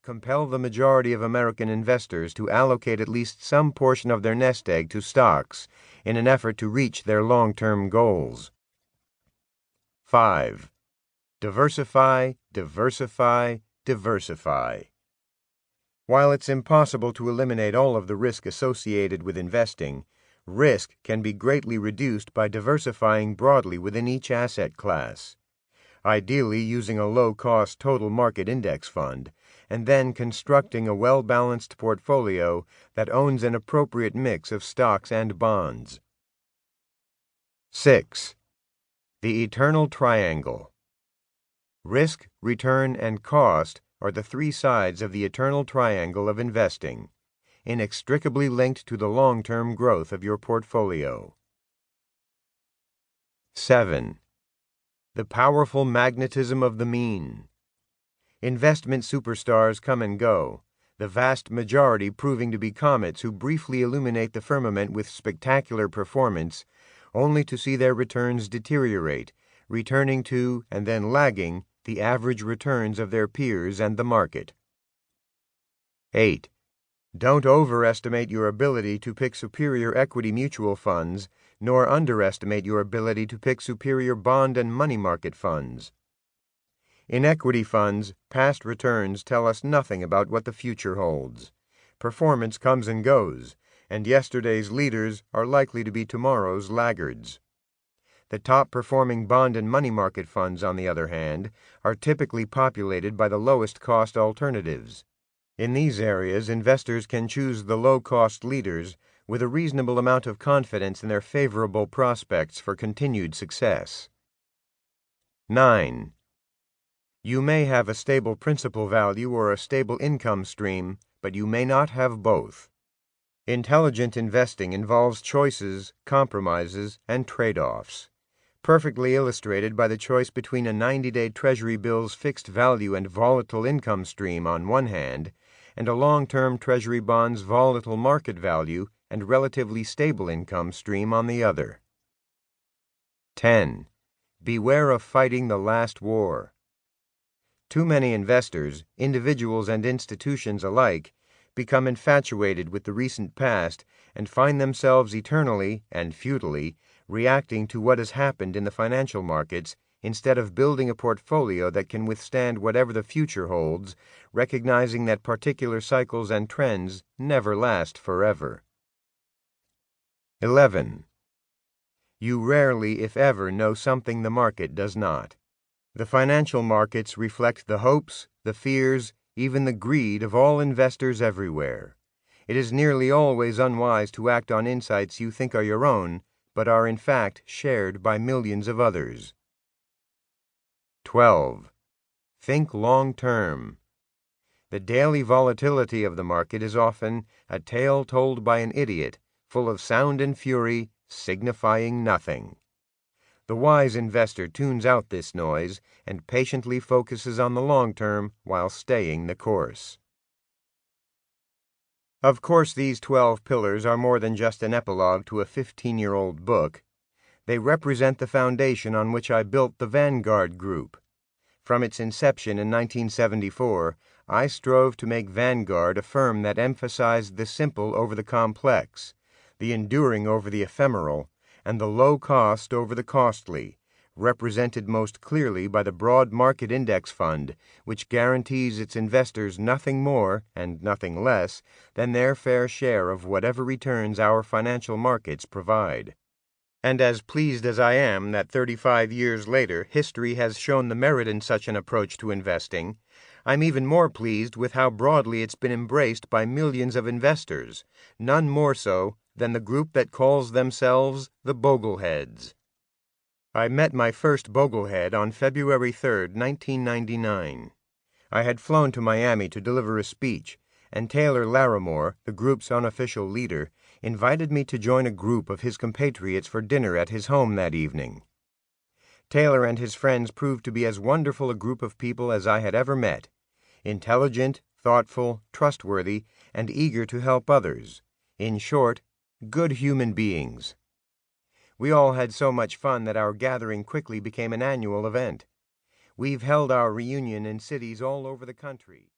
compel the majority of American investors to allocate at least some portion of their nest egg to stocks in an effort to reach their long-term goals. 5. Diversify, diversify, diversify. While it's impossible to eliminate all of the risk associated with investing, risk can be greatly reduced by diversifying broadly within each asset class, ideally using a low-cost total market index fund, and then constructing a well-balanced portfolio that owns an appropriate mix of stocks and bonds. 6. The eternal triangle. Risk, return, and cost are the three sides of the eternal triangle of investing, inextricably linked to the long-term growth of your portfolio. 7. The powerful magnetism of the mean. Investment superstars come and go, the vast majority proving to be comets who briefly illuminate the firmament with spectacular performance, only to see their returns deteriorate, returning to and then lagging the average returns of their peers and the market. 8. Don't overestimate your ability to pick superior equity mutual funds, nor underestimate your ability to pick superior bond and money market funds. In equity funds, past returns tell us nothing about what the future holds. Performance comes and goes, and yesterday's leaders are likely to be tomorrow's laggards. The top-performing bond and money market funds, on the other hand, are typically populated by the lowest-cost alternatives. In these areas, investors can choose the low-cost leaders with a reasonable amount of confidence in their favorable prospects for continued success. 9. You may have a stable principal value or a stable income stream, but you may not have both. Intelligent investing involves choices, compromises, and trade-offs, perfectly illustrated by the choice between a 90-day Treasury bill's fixed value and volatile income stream on one hand, and a long-term Treasury bond's volatile market value and relatively stable income stream on the other. 10. Beware of fighting the last war. Too many investors, individuals and institutions alike, become infatuated with the recent past and find themselves eternally and futilely reacting to what has happened in the financial markets instead of building a portfolio that can withstand whatever the future holds, recognizing that particular cycles and trends never last forever. 11. You rarely, if ever, know something the market does not. The financial markets reflect the hopes, the fears, even the greed of all investors everywhere. It is nearly always unwise to act on insights you think are your own, but are in fact shared by millions of others. 12. Think long-term. The daily volatility of the market is often a tale told by an idiot, full of sound and fury, signifying nothing. The wise investor tunes out this noise and patiently focuses on the long term while staying the course. Of course, these 12 pillars are more than just an epilogue to a 15-year-old book. They represent the foundation on which I built the Vanguard Group. From its inception in 1974, I strove to make Vanguard a firm that emphasized the simple over the complex, the enduring over the ephemeral, and the low cost over the costly, represented most clearly by the broad market index fund, which guarantees its investors nothing more and nothing less than their fair share of whatever returns our financial markets provide. And as pleased as I am that 35 years later history has shown the merit in such an approach to investing, I'm even more pleased with how broadly it's been embraced by millions of investors, none more so than the group that calls themselves the Bogleheads. I met my first Boglehead on February 3, 1999. I had flown to Miami to deliver a speech, and Taylor Larimore, the group's unofficial leader, invited me to join a group of his compatriots for dinner at his home that evening. Taylor and his friends proved to be as wonderful a group of people as I had ever met, intelligent, thoughtful, trustworthy, and eager to help others. In short, good human beings. We all had so much fun that our gathering quickly became an annual event. We've held our reunion in cities all over the country.